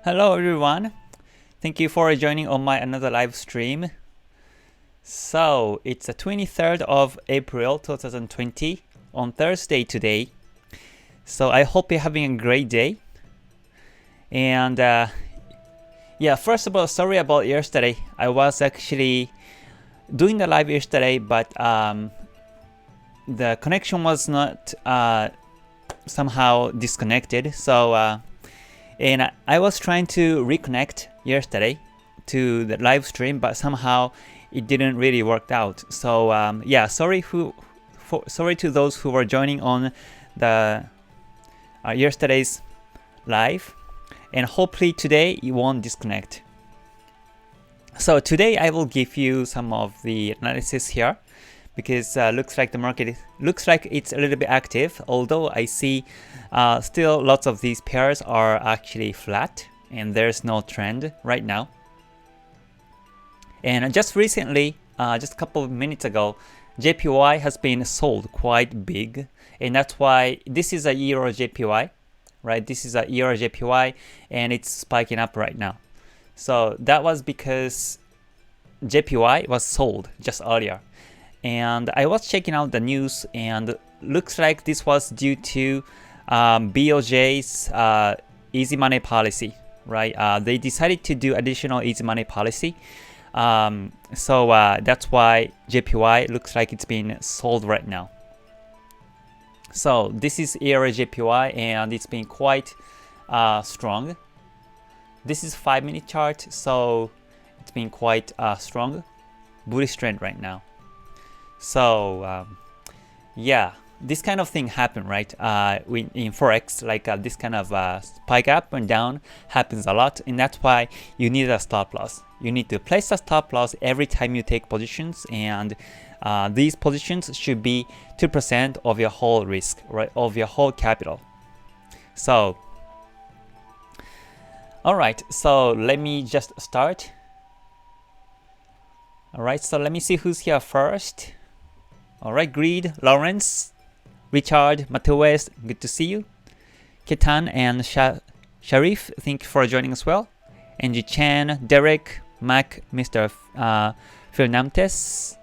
Hello everyone. Thank you for joining on my another live stream. So it's the 23rd of April 2020 on Thursday today. So I hope you're having a great day. And yeah, first of all, sorry about yesterday. I was actually doing the live yesterday, but the connection was not somehow disconnected. So and I was trying to reconnect yesterday to the live stream, but somehow it didn't really work out. So yeah, sorry to those who were joining on the yesterday's live, and hopefully today it won't disconnect. So today I will give you some of the analysis here, because looks like the market looks like it's a little bit active, although I see still lots of these pairs are actually flat and there's no trend right now. And just recently, just a couple of minutes ago, JPY has been sold quite big, and that's why this is a Euro JPY, right? This is a Euro JPY and it's spiking up right now. So that was because JPY was sold just earlier. And I was checking out the news, and looks like this was due to BOJ's easy money policy, right? They decided to do additional easy money policy. So that's why JPY looks like it's been sold right now. So this is Euro JPY, and it's been quite strong. This is 5-minute chart, so it's been quite strong, bullish trend right now. So yeah, this kind of thing happen, right? In Forex, like this kind of spike up and down happens a lot, and that's why you need a stop loss. You need to place a stop loss every time you take positions, and these positions should be 2% of your whole risk, right? Of your whole capital. So, all right. So let me just start. All right. So let me see who's here first. Alright, Greed, Lawrence, Richard, Mateus, good to see you. Ketan and Sharif, thank you for joining as well. Angie Chan, Derek, Mac, Mr. Fernandes,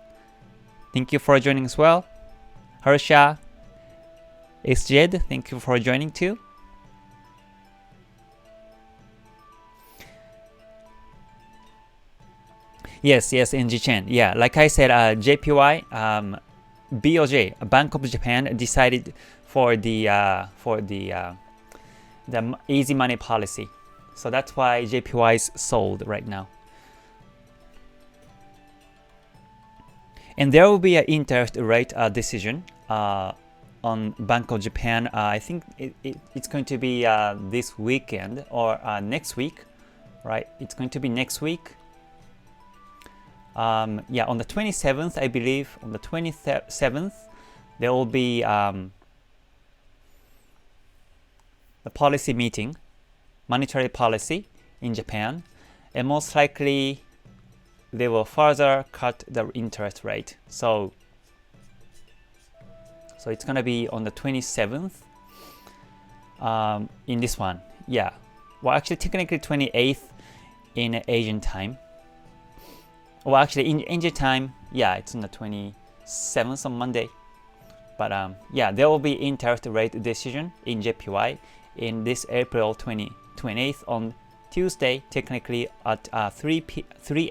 thank you for joining as well. Harsha, Isjed, thank you for joining too. Yes, Angie Chan. Yeah, like I said, JPY, BOJ, Bank of Japan, decided for the easy money policy. So that's why JPY is sold right now. And there will be an interest rate decision on Bank of Japan. I think it's going to be this weekend or next week, right? It's going to be next week. Yeah, on the 27th, I believe, on the 27th, there will be the policy meeting, monetary policy in Japan, and most likely they will further cut the interest rate. So it's gonna be on the 27th in this one. Yeah, well, actually, technically 28th in Asian time. Well, actually, in Indian time, yeah, it's on the 27th on Monday. But yeah, there will be interest rate decision in JPY in this April 28th on Tuesday, technically at 3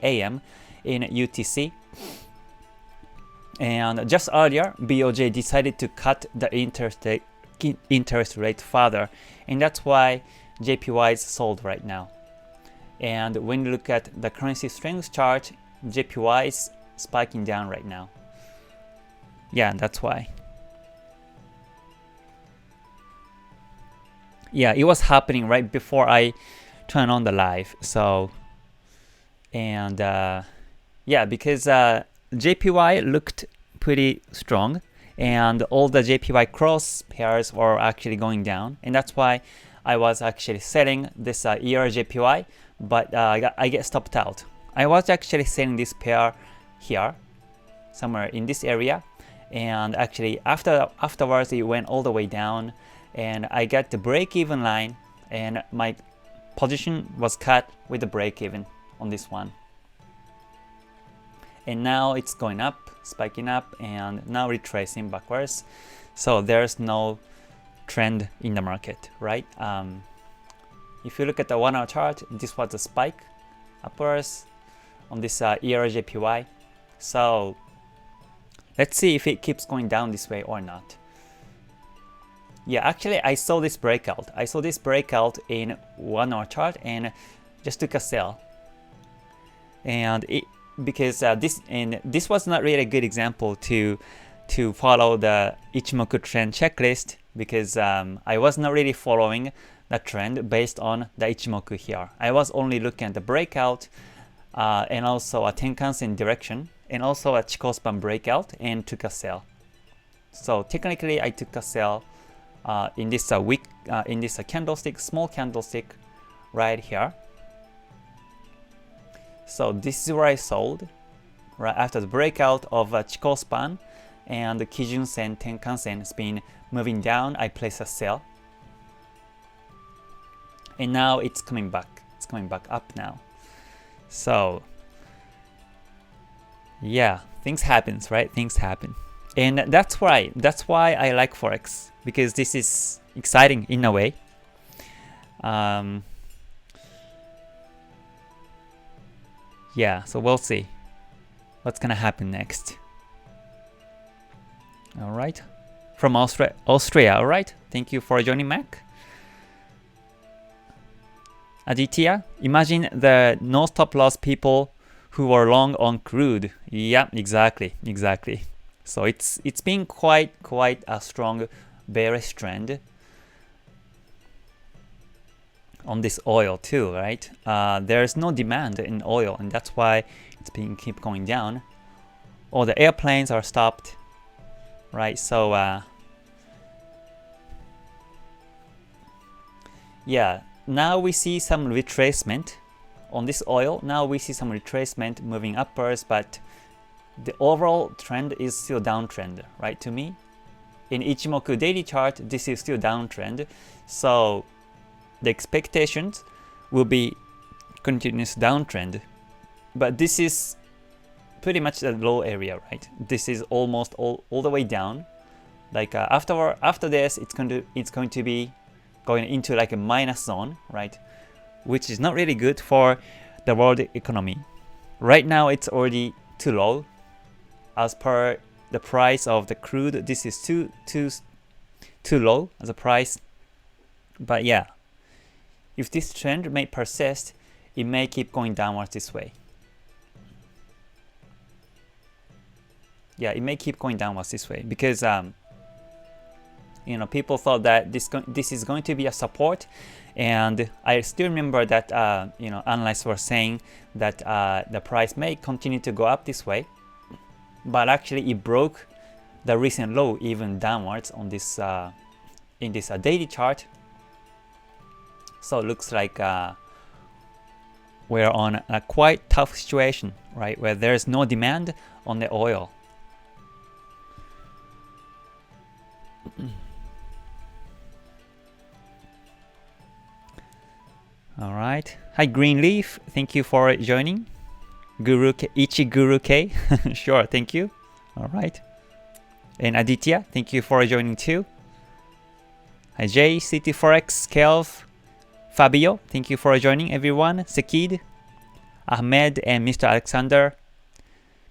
a.m. in UTC. And just earlier, BOJ decided to cut the interest rate further, and that's why JPY is sold right now. And when you look at the currency strength chart, JPY is spiking down right now. Yeah, that's why. Yeah, it was happening right before I turned on the live. So, and yeah, because JPY looked pretty strong, and all the JPY cross pairs were actually going down, and that's why I was actually selling this Euro JPY, but I get stopped out. I was actually selling this pair here, somewhere in this area, and actually afterwards it went all the way down, and I got the break-even line, and my position was cut with the break even on this one. And now it's going up, spiking up, and now retracing backwards. So there's no trend in the market, right? If you look at the 1 hour chart, this was a spike upwards on this ERJPY. So let's see if it keeps going down this way or not. Yeah, actually I saw this breakout. I saw this breakout in 1 hour chart and just took a sell. And because this was not really a good example to follow the Ichimoku trend checklist, because I was not really following the trend based on the Ichimoku here. I was only looking at the breakout and also a Tenkan-sen direction and also a Chikou span breakout and took a sell. So technically I took a sell in this candlestick, small candlestick right here. So this is where I sold right after the breakout of Chikou span, and the Kijun-sen, Tenkan-sen has been moving down. I place a sell, and now it's coming back. It's coming back up now. So yeah, things happens, right? Things happen, and that's why I like Forex, because this is exciting in a way. Yeah, so we'll see what's gonna happen next. All right, from Austria. All right, thank you for joining, Mac. Aditya, imagine the no stop loss people who were long on crude. Yeah, exactly. So it's been quite a strong bearish trend on this oil too, right? There's no demand in oil, and that's why it's been keep going down. All the airplanes are stopped, right? So yeah, now we see some retracement on this oil. Now we see some retracement moving upwards, but the overall trend is still downtrend, right? To me, in Ichimoku daily chart, this is still downtrend. So the expectations will be continuous downtrend, but this is pretty much the low area, right? This is almost all the way down. Like after this, it's going to be going into like a minus zone, right? Which is not really good for the world economy. Right now, it's already too low. As per the price of the crude, this is too low as a price. But yeah, if this trend may persist, it may keep going downwards this way. Yeah, it may keep going downwards this way because people thought that this is going to be a support, and I still remember that analysts were saying that the price may continue to go up this way, but actually it broke the recent low even downwards on this in this daily chart. So it looks like we're on a quite tough situation, right? Where there's no demand on the oil. All right. Hi, Greenleaf. Thank you for joining. Ichiguru K. Sure, thank you. All right. And Aditya, thank you for joining too. Hi, Jay, City Forex, Kelv, Fabio, thank you for joining everyone. Sekid, Ahmed, and Mr. Alexander.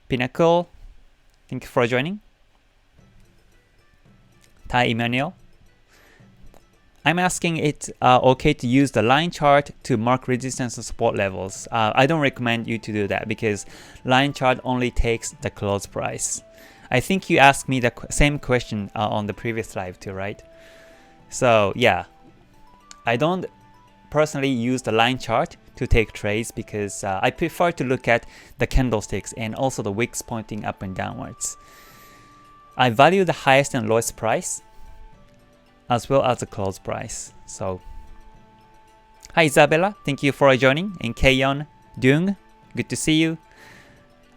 Pinnacle, thank you for joining. Thai Emmanuel. I'm asking it okay to use the line chart to mark resistance and support levels. I don't recommend you to do that because line chart only takes the close price. I think you asked me the same question on the previous live too, right? So yeah, I don't personally use the line chart to take trades because I prefer to look at the candlesticks and also the wicks pointing up and downwards. I value the highest and lowest price as well as the close price. So, hi Isabella, thank you for joining. And Kayon Dung, good to see you.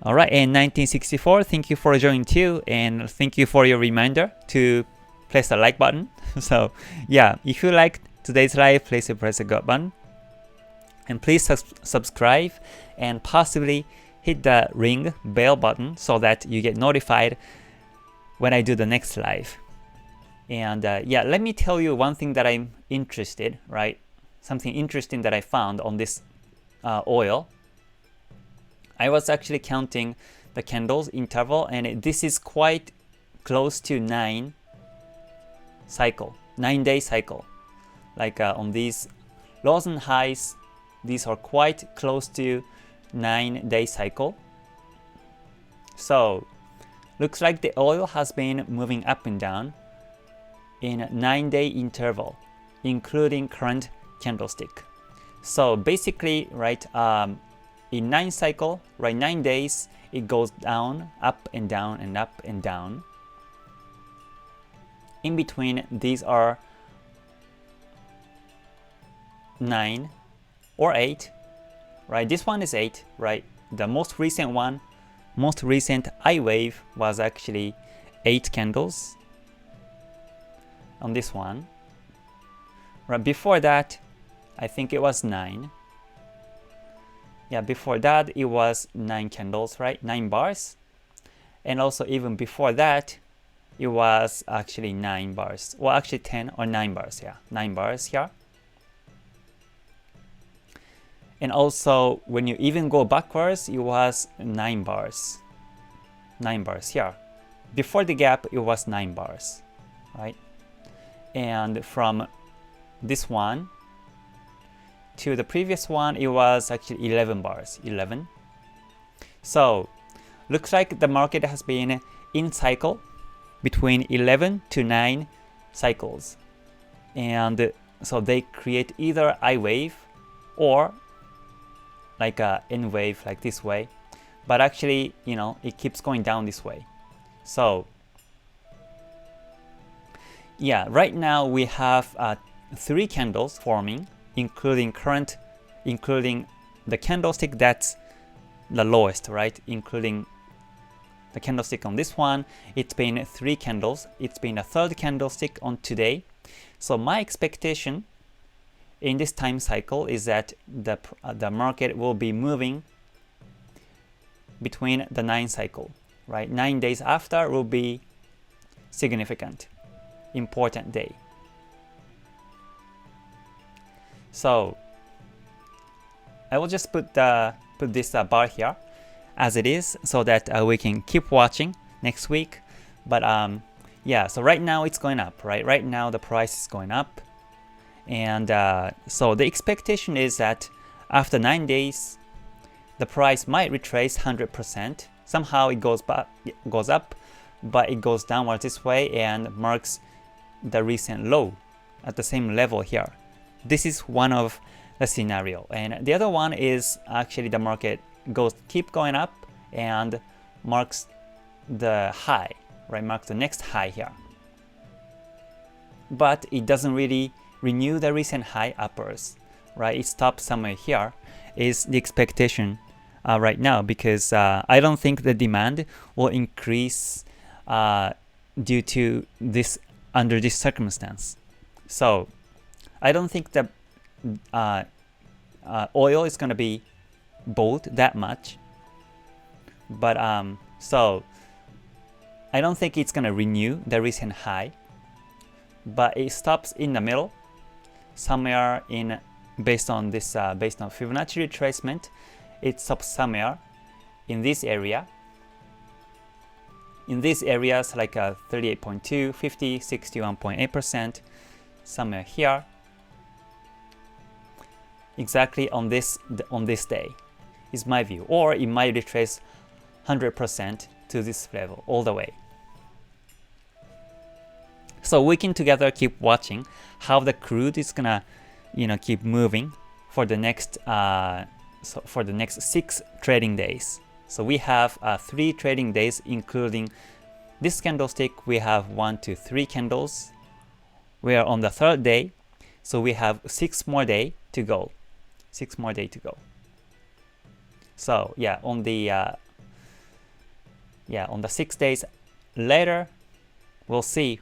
Alright, and 1964, thank you for joining too. And thank you for your reminder to press the like button. So, yeah, if you liked today's live, please press the go button. And please subscribe and possibly hit the ring bell button so that you get notified when I do the next live. And yeah, let me tell you one thing that I'm interested, right? Something interesting that I found on this oil. I was actually counting the candles interval, and this is quite close to 9-day cycle. Like on these lows and highs, these are quite close to 9-day cycle. So looks like the oil has been moving up and down in a 9-day interval, including current candlestick. So basically, right, in 9 cycle, right, 9 days, it goes down, up and down and up and down. In between, these are 9 or 8, right? This one is 8, right? The most recent one, most recent I wave was actually 8 candles on this one. Right before that, I think it was 9. Yeah, before that it was 9 candles, right? 9 bars. And also even before that, it was actually 9 bars. Well, actually 10 or 9 bars, yeah. 9 bars here. And also, when you even go backwards, it was 9 bars. 9 bars here. Before the gap, it was 9 bars, right? And from this one to the previous one, it was actually 11 bars. 11. So, looks like the market has been in cycle between 11 to 9 cycles. And so they create either I wave or like a N wave, like this way, but actually, you know, it keeps going down this way. So yeah, right now we have 3 candles forming, including the candlestick that's the lowest, right? Including the candlestick on this one, it's been 3 candles. It's been a 3rd candlestick on today. So my expectation in this time cycle is that the market will be moving between the 9 cycle, right? 9 days after will be significant, important day. So I will just put this bar here as it is so that we can keep watching next week. But yeah, so right now it's going up, right? Right now the price is going up. And so the expectation is that after 9 days, the price might retrace 100%. Somehow it goes up, but it goes downwards this way and marks the recent low at the same level here. This is one of the scenario. And the other one is actually the market keep going up and marks the high, right? Marks the next high here. But it doesn't really renew the recent high upwards, right? It stops somewhere here is the expectation right now, because I don't think the demand will increase due to this under this circumstance. So I don't think that oil is going to be bought that much, but so I don't think it's going to renew the recent high, but it stops in the middle somewhere in based on Fibonacci retracement. It stops somewhere in this area, in these areas like 38.2, 50, 61.8%, somewhere here, exactly on this day is my view. Or it might retrace 100% to this level all the way. So we can together keep watching how the crude is gonna, keep moving for the next 6 trading days. So we have 3 trading days, including this candlestick. We have 1, 2, 3 candles. We are on the 3rd day, so we have 6 more days to go. 6 more days to go. So yeah, on the 6 days later, we'll see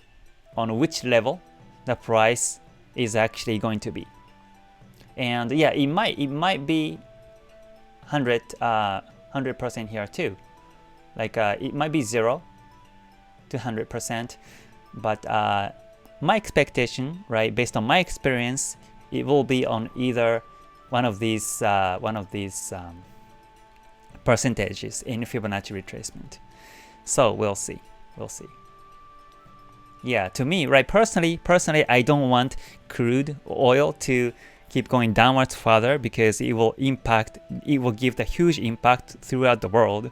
on which level the price is actually going to be. And yeah, it might be 100% here too. Like it might be 0 to 100%, but my expectation, right, based on my experience, it will be on either one of these percentages in Fibonacci retracement. So we'll see. Yeah, to me, right, personally, I don't want crude oil to keep going downwards further because it will give the huge impact throughout the world.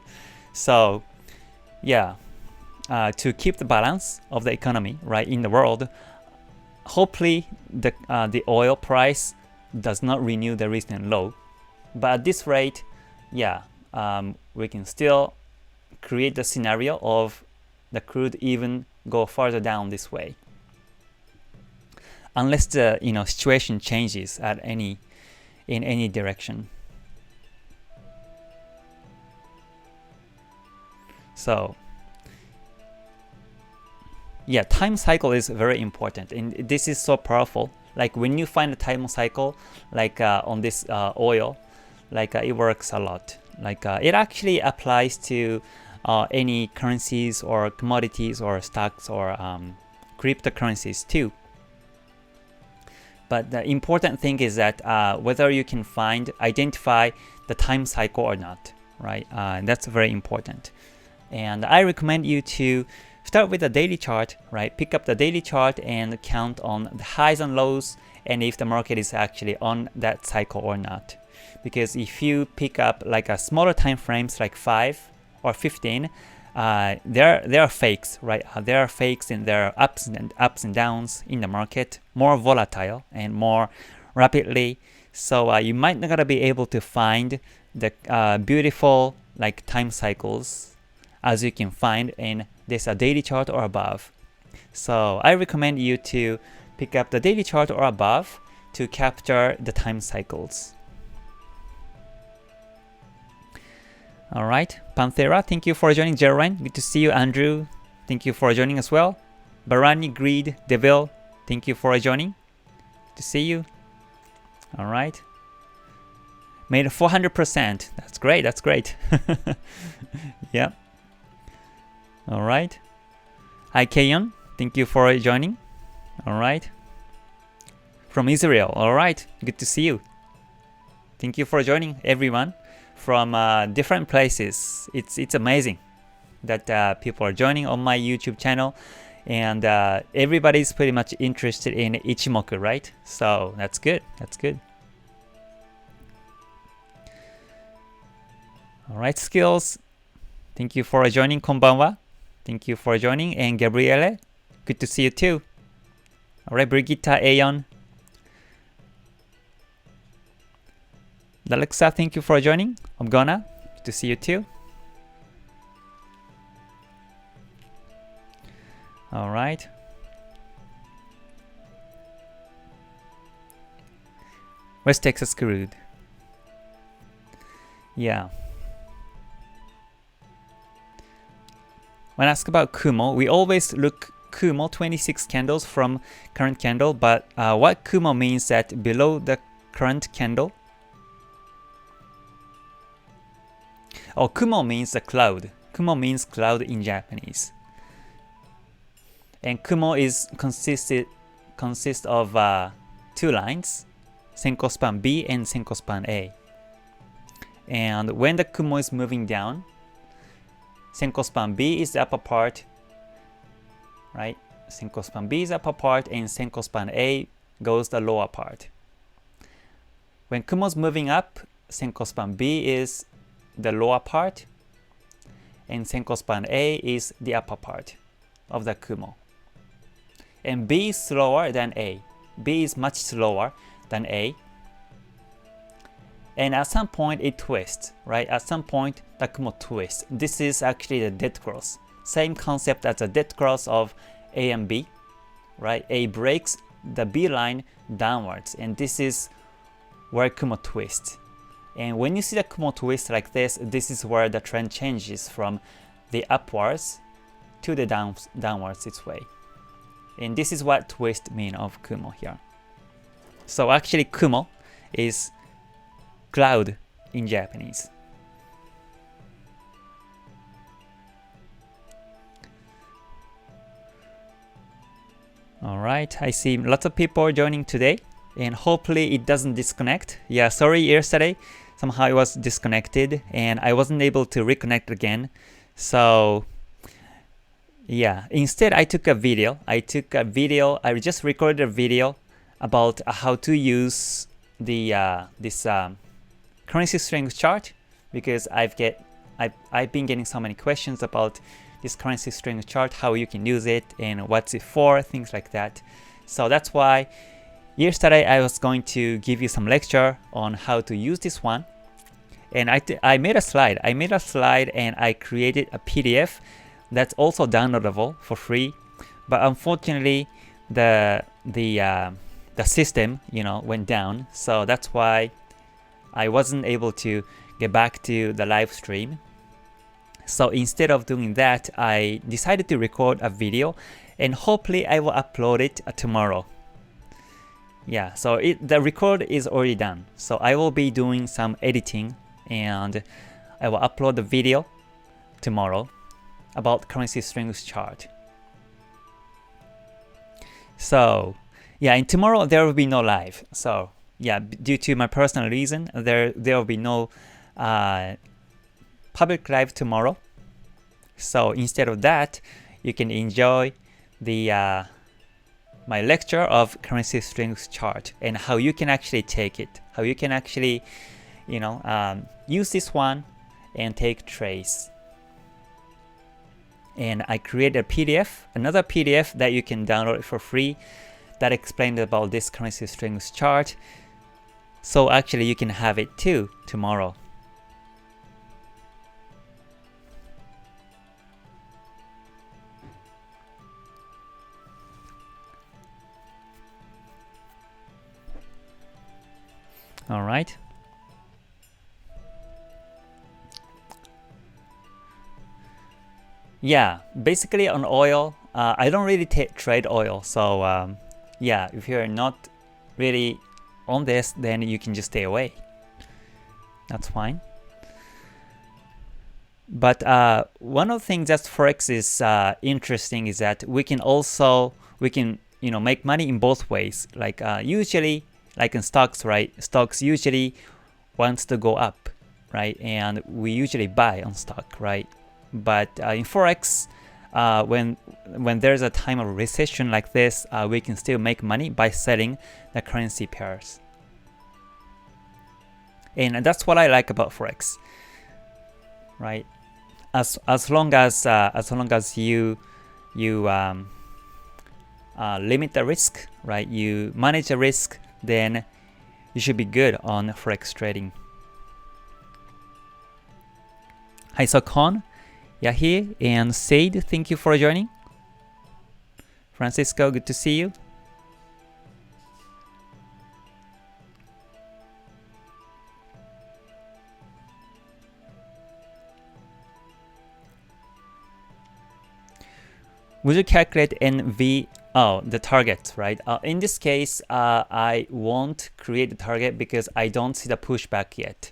So yeah, to keep the balance of the economy, right, in the world, hopefully the oil price does not renew the recent low. But at this rate, yeah, we can still create the scenario of the crude even go further down this way, unless the situation changes in any direction. So yeah, time cycle is very important, and this is so powerful. Like when you find a time cycle, like on this oil, like it works a lot. Like it actually applies to any currencies or commodities or stocks or cryptocurrencies too. But the important thing is that whether you can identify the time cycle or not, right? That's very important. And I recommend you to start with the daily chart, right? Pick up the daily chart and count on the highs and lows, and if the market is actually on that cycle or not. Because if you pick up like a smaller time frames like 5 or 15, there are fakes, right? There are fakes and there are ups and downs in the market, more volatile and more rapidly. So you might not gonna be able to find the beautiful like time cycles as you can find in this daily chart or above. So I recommend you to pick up the daily chart or above to capture the time cycles. Alright, Panthera, thank you for joining. Gerwine, good to see you. Andrew, thank you for joining as well. Barani, Greed, Deville, thank you for joining. Good to see you. Alright. Made 400%. That's great, that's great. Yeah. Alright. Hi, Kayon, thank you for joining. Alright. From Israel, alright, good to see you. Thank you for joining, everyone. From different places. It's amazing that people are joining on my YouTube channel, and everybody's pretty much interested in Ichimoku, right? So that's good. That's good. All right, Skills. Thank you for joining. Konbanwa. Thank you for joining. And Gabriele, good to see you too. All right, Brigitta, Aeon. Alexa, thank you for joining. I'm gonna. Good to see you too. All right. West Texas crude. Yeah. When asked about Kumo, we always look Kumo 26 candles from current candle, but what Kumo means that below the current candle. Oh, Kumo means the cloud. Kumo means cloud in Japanese. And Kumo consists of two lines, Senko span B and Senko span A. And when the Kumo is moving down, Senko span B is the upper part, right? Senko span B is the upper part, and Senko span A goes the lower part. When Kumo is moving up, Senko span B is the lower part, and Senko span A is the upper part of the Kumo. And B is slower than A. B is much slower than A. And at some point it twists, right? At some point the Kumo twists. This is actually the dead cross. Same concept as the dead cross of A and B, right? A breaks the B line downwards, and this is where Kumo twists. And when you see the Kumo twist like this, this is where the trend changes from the upwards to the downwards its way. And this is what twist mean of Kumo here. So actually Kumo is cloud in Japanese. Alright, I see lots of people joining today, and hopefully it doesn't disconnect. Yeah, sorry yesterday, somehow it was disconnected and I wasn't able to reconnect again. So yeah, instead I took a video. I just recorded a video about how to use the this currency strength chart, because I've been getting so many questions about this currency strength chart, how you can use it and what's it for, things like that. So that's why yesterday I was going to give you some lecture on how to use this one. And I made a slide. And I created a PDF that's also downloadable for free. But unfortunately, the system, went down. So that's why I wasn't able to get back to the live stream. So instead of doing that, I decided to record a video, and hopefully I will upload it tomorrow. Yeah, so the record is already done. So I will be doing some editing, and I will upload the video tomorrow about currency strength chart. So yeah, and tomorrow there will be no live. So yeah, due to my personal reason, there will be no public live tomorrow. So instead of that, you can enjoy the my lecture of currency strength chart and how you can actually take it, how you can actually use this one and take trades. And I created a PDF, another PDF that you can download for free, that explained about this currency strength chart. So actually you can have it too tomorrow. All right. Yeah, basically on oil, I don't really trade oil. So yeah, if you're not really on this, then you can just stay away. That's fine. But one of the things that Forex is interesting is that we can make money in both ways. Like usually, like in stocks, right? Stocks usually wants to go up, right? And we usually buy on stock, right? But in Forex, when there's a time of recession like this, we can still make money by selling the currency pairs. And that's what I like about Forex, right? As long as you limit the risk, right? You manage the risk, then you should be good on Forex trading. Hi, so Con, Yahi, and Said, thank you for joining. Francisco, good to see you. Would you calculate NV? Oh, the target, right? In this case, I won't create the target because I don't see the pushback yet.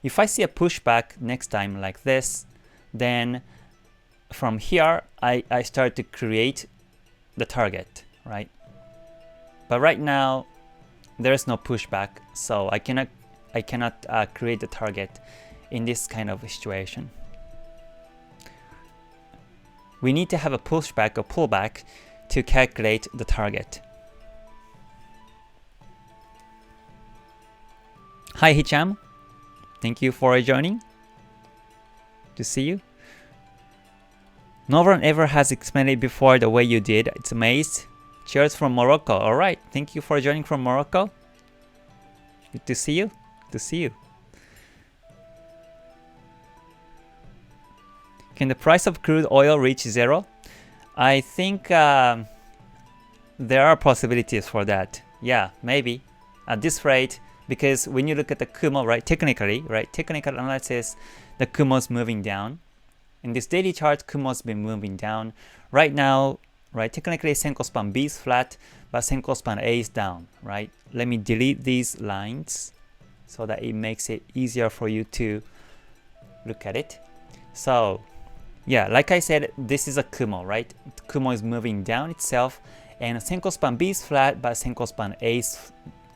If I see a pushback next time like this, then from here, I start to create the target, right? But right now, there is no pushback, so I cannot create the target in this kind of situation. We need to have a pushback or pullback to calculate the target. Hi Hicham, thank you for joining. To see you. No one ever has explained it before the way you did. It's amazing. Cheers from Morocco. All right, thank you for joining from Morocco. Good to see you. Good to see you. Can the price of crude oil reach zero? I think there are possibilities for that. Yeah, maybe at this rate, because when you look at the Kumo, right, technical analysis, the Kumo's moving down. In this daily chart, Kumo's been moving down. Right now, right? Technically, Senko span B is flat, but Senko span A is down, right? Let me delete these lines so that it makes it easier for you to look at it. So, yeah, like I said, this is a Kumo, right? Kumo is moving down itself, and Senko span B is flat, but Senko span A is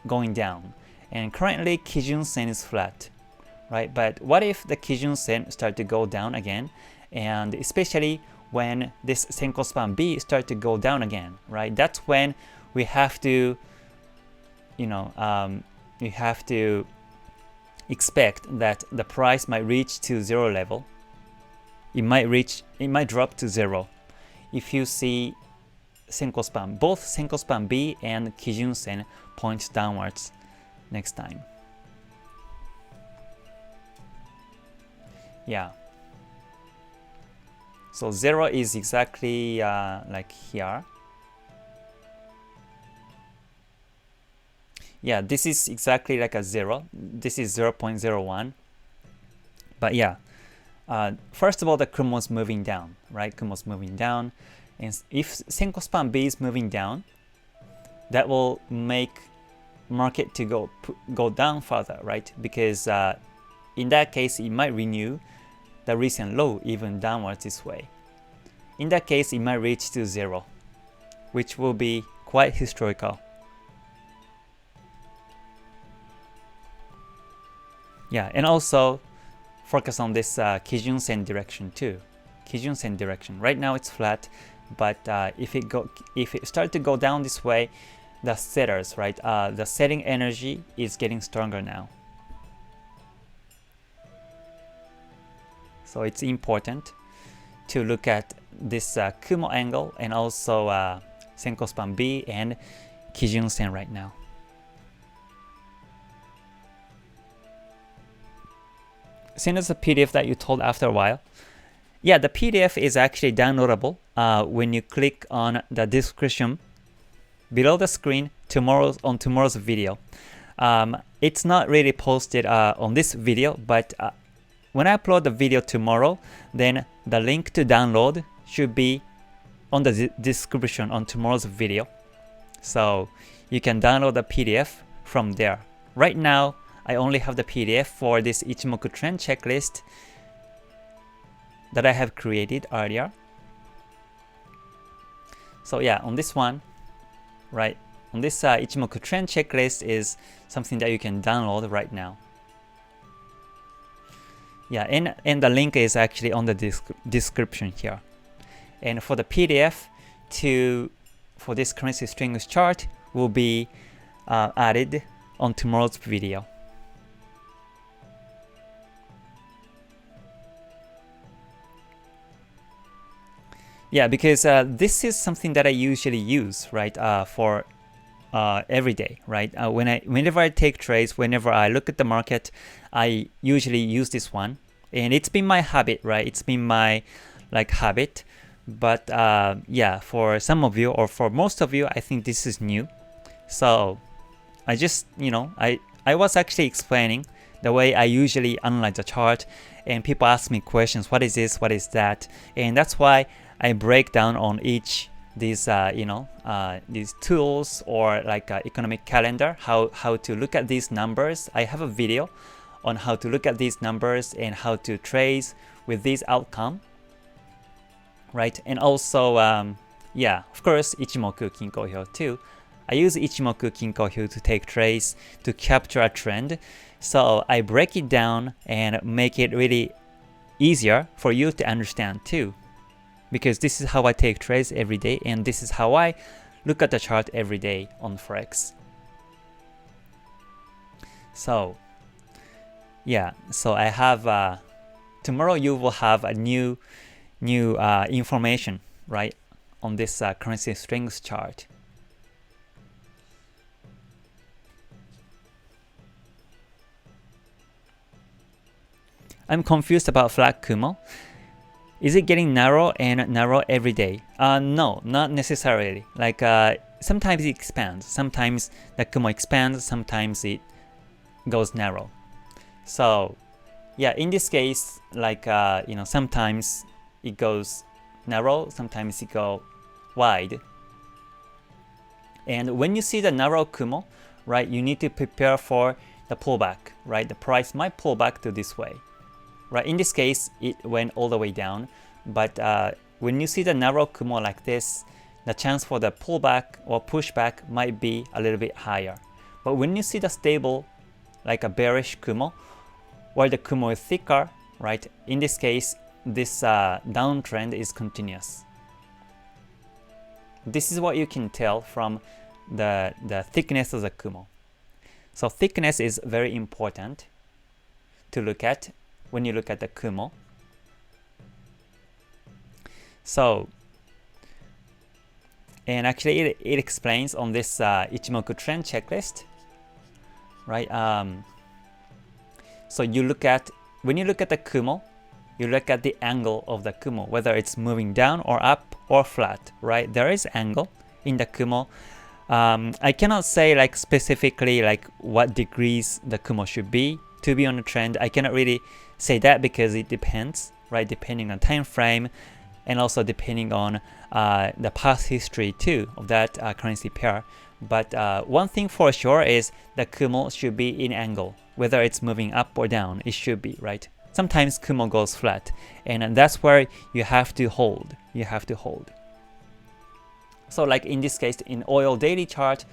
going down. And currently, Kijun Sen is flat, right? But what if the Kijun Sen start to go down again, and especially when this Senko span B start to go down again, right? That's when we have to, you have to expect that the price might reach to zero level. It might drop to zero if you see Senko span, both Senko span B and Kijun Sen point downwards next time. Yeah. So 0 is exactly like here. Yeah, this is exactly like a 0. This is 0.01. But yeah, first of all, the Kumo is moving down, right? Kumo is moving down. And if Senko span B is moving down, that will make market to go down further, right? Because in that case, it might renew the recent low even downwards this way. In that case, it might reach to 0, which will be quite historical. Yeah, and also focus on this Kijun Sen direction too. Kijun Sen direction. Right now it's flat, but if it start to go down this way, the setters, right? The setting energy is getting stronger now. So it's important to look at this Kumo angle and also Senko span B and Kijun Sen right now. Send us a PDF that you told after a while. Yeah, the PDF is actually downloadable when you click on the description below the screen on tomorrow's video. It's not really posted on this video, but when I upload the video tomorrow, then the link to download should be on the description on tomorrow's video. So you can download the PDF from there. Right now, I only have the PDF for this Ichimoku trend checklist that I have created earlier. So yeah, on this one, right, on this Ichimoku trend checklist is something that you can download right now. Yeah, and the link is actually on the description here. And for the PDF for this currency strings chart will be added on tomorrow's video. Yeah, because this is something that I usually use, right, for every day, right? Whenever I take trades, whenever I look at the market, I usually use this one, and it's been my habit, right? It's been my habit. But yeah, for some of you or for most of you, I think this is new. So I just, I was actually explaining the way I usually analyze the chart, and people ask me questions. What is this? What is that? And that's why I break down on each these these tools or economic calendar, how to look at these numbers. I have a video on how to look at these numbers and how to trace with these outcome, right? And also yeah, of course, Ichimoku Kinko Hyo too. I use Ichimoku Kinko Hyo to take trades to capture a trend. So I break it down and make it really easier for you to understand too. Because this is how I take trades every day, and this is how I look at the chart every day on Forex. So yeah, so I have tomorrow you will have a new information, right, on this currency strings chart. I'm confused about flat Kumo. Is it getting narrow and narrow every day? No, not necessarily. Sometimes it expands, sometimes the Kumo expands, sometimes it goes narrow. So yeah, in this case, sometimes it goes narrow, sometimes it goes wide. And when you see the narrow Kumo, right, you need to prepare for the pullback, right? The price might pull back to this way, right? In this case, it went all the way down, but when you see the narrow Kumo like this, the chance for the pullback or pushback might be a little bit higher. But when you see the stable, like a bearish Kumo, where the Kumo is thicker, right? In this case, this downtrend is continuous. This is what you can tell from the thickness of the Kumo. So thickness is very important to look at when you look at the Kumo. So, and actually it explains on this Ichimoku trend checklist, right? So you look at, when you look at the Kumo, you look at the angle of the Kumo, whether it's moving down or up or flat, right? There is angle in the Kumo. I cannot say like specifically like what degrees the Kumo should be to be on a trend. I cannot really say that because it depends, right? Depending on time frame and also depending on the past history too of that currency pair. But one thing for sure is the Kumo should be in angle, whether it's moving up or down, it should be, right? Sometimes Kumo goes flat, and that's where you have to hold. You have to hold. So like in this case, in oil daily chart,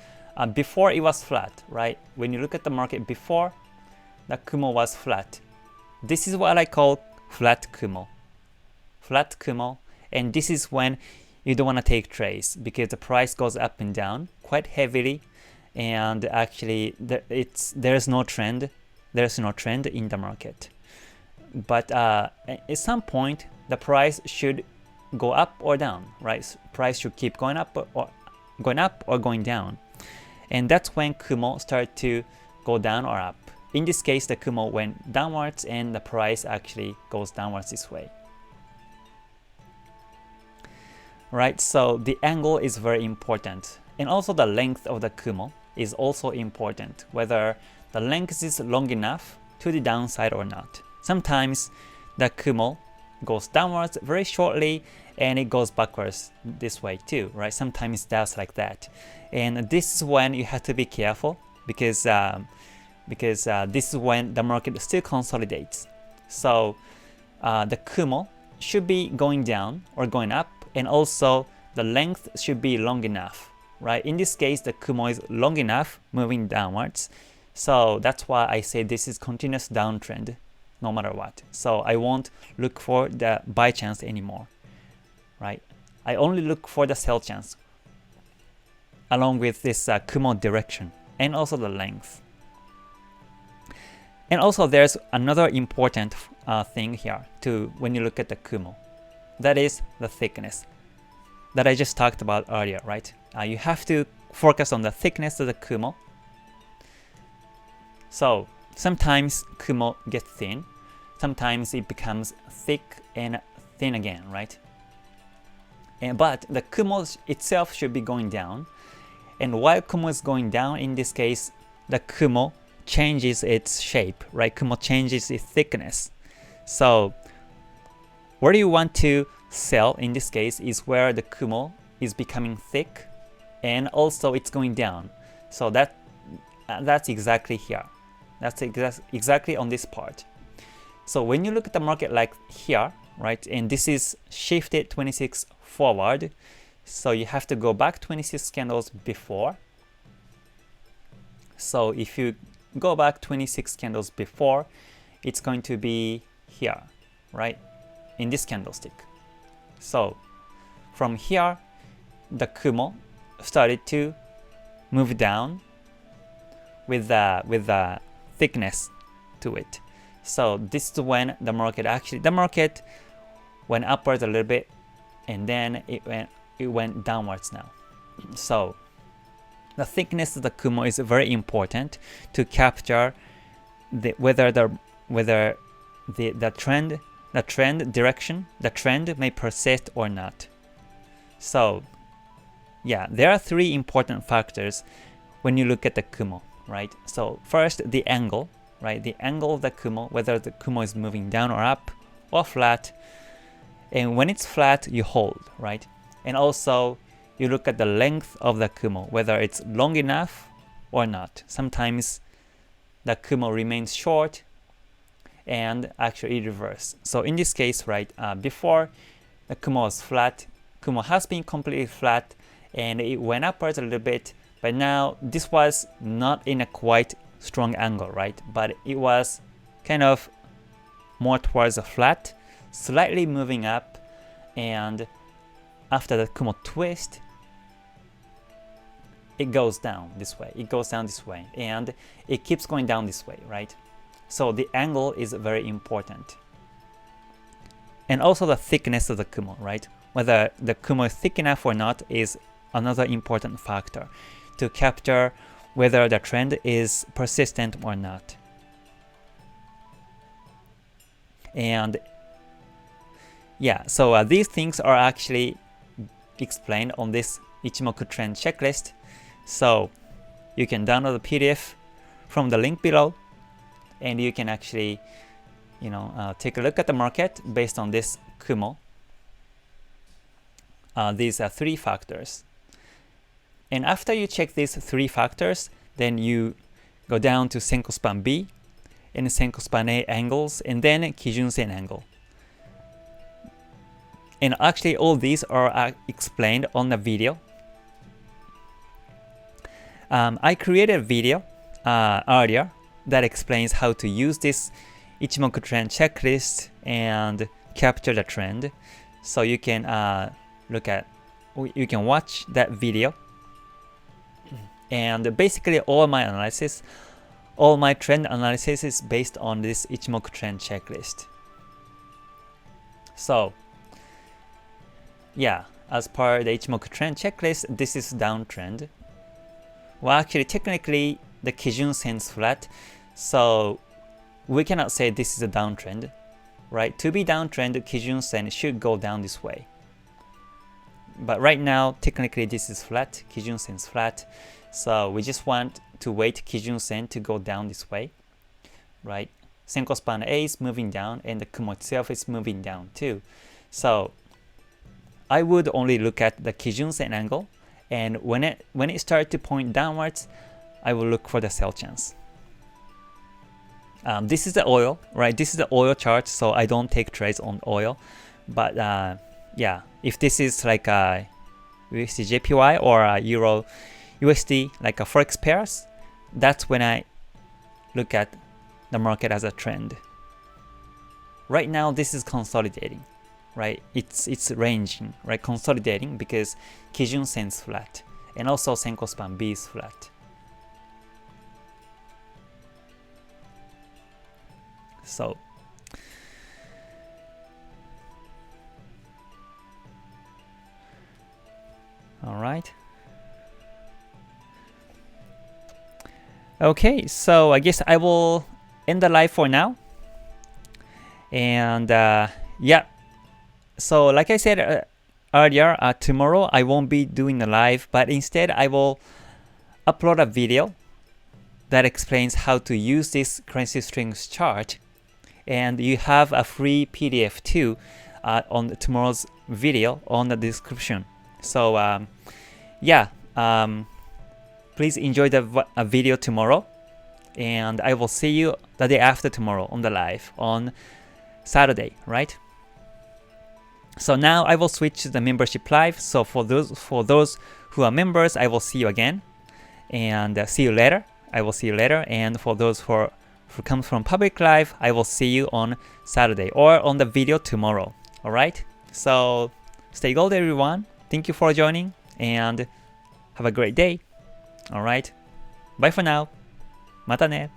before it was flat, right? When you look at the market before, the Kumo was flat. This is what I call flat Kumo. Flat Kumo, and this is when you don't want to take trades because the price goes up and down quite heavily, and actually there's no trend. There's no trend in the market. But at some point, the price should go up or down, right? Price should keep going up or going down, and that's when Kumo started to go down or up. In this case, the Kumo went downwards, and the price actually goes downwards this way. Right, so the angle is very important, and also the length of the Kumo is also important, whether the length is long enough to the downside or not. Sometimes the Kumo goes downwards very shortly and it goes backwards this way too, right? Sometimes it does like that, and this is when you have to be careful because this is when the market still consolidates. So the Kumo should be going down or going up, and also the length should be long enough, right? In this case, the Kumo is long enough moving downwards, so that's why I say this is continuous downtrend no matter what. So I won't look for the buy chance anymore, right? I only look for the sell chance along with this Kumo direction and also the length. And also there's another important thing here too when you look at the Kumo. That is the thickness that I just talked about earlier, right? You have to focus on the thickness of the Kumo. So sometimes Kumo gets thin, sometimes it becomes thick and thin again, right? But the Kumo itself should be going down, and while Kumo is going down, in this case, the Kumo changes its shape, right? Kumo changes its thickness. So where you want to sell in this case is where the Kumo is becoming thick and also it's going down. So that's exactly here. That's exactly on this part. So when you look at the market like here, right, and this is shifted 26 forward, so you have to go back 26 candles before. So if you go back 26 candles before, it's going to be here, right, in this candlestick. So from here, the Kumo started to move down with the thickness to it. So this is when the market went upwards a little bit, and then it went downwards now. So the thickness of the Kumo is very important to capture whether the trend direction, the trend may persist or not. So yeah, there are three important factors when you look at the Kumo, right? So first, the angle, right? The angle of the Kumo, whether the Kumo is moving down or up or flat. And when it's flat, you hold, right? And also you look at the length of the Kumo, whether it's long enough or not. Sometimes the Kumo remains short and actually reverse. So in this case, right, before the Kumo was flat, Kumo has been completely flat and it went upwards a little bit, but now this was not in a quite strong angle, right? But it was kind of more towards a flat, slightly moving up, and after the Kumo twist, it goes down this way, it goes down this way, and it keeps going down this way, right? So the angle is very important. And also the thickness of the Kumo, right? Whether the Kumo is thick enough or not is another important factor to capture whether the trend is persistent or not. And yeah, so these things are actually explained on this Ichimoku trend checklist. So you can download the PDF from the link below, and you can actually, take a look at the market based on this Kumo. These are 3 factors. And after you check these 3 factors, then you go down to Senko Span B and Senko Span A angles, and then Kijun Sen angle. And actually all these are explained on the video. I created a video earlier that explains how to use this Ichimoku trend checklist and capture the trend. So you can watch that video. And basically all my trend analysis is based on this Ichimoku trend checklist. So yeah, as per the Ichimoku trend checklist, this is downtrend. Well, actually technically the Kijun Sen's flat, so we cannot say this is a downtrend, right? To be downtrend, Kijun Sen should go down this way. But right now, technically this is flat, Kijun Sen's flat, so we just want to wait Kijun Sen to go down this way, right? Senko Span A is moving down and the Kumo itself is moving down too. So I would only look at the Kijun Sen angle, and when it starts to point downwards, I will look for the sell chance. This is the oil, right? This is the oil chart, so I don't take trades on oil. But yeah, if this is like a USDJPY or a Euro USD, like a Forex pairs, that's when I look at the market as a trend. Right now, this is consolidating, right? It's ranging, right? Consolidating because Kijun Sen's flat, and also Senko Span B is flat. So all right. Okay, so I guess I will end the live for now. And yeah, so like I said earlier, tomorrow I won't be doing the live, but instead I will upload a video that explains how to use this currency strings chart. And you have a free PDF too on tomorrow's video on the description. So yeah, please enjoy the video tomorrow, and I will see you the day after tomorrow on the live on Saturday, right? So now I will switch to the membership live. So for those who are members, I will see you again, and see you later. I will see you later. And for those who come from public live, I will see you on Saturday or on the video tomorrow. All right. So stay gold, everyone. Thank you for joining, and have a great day. All right. Bye for now. Mata ne.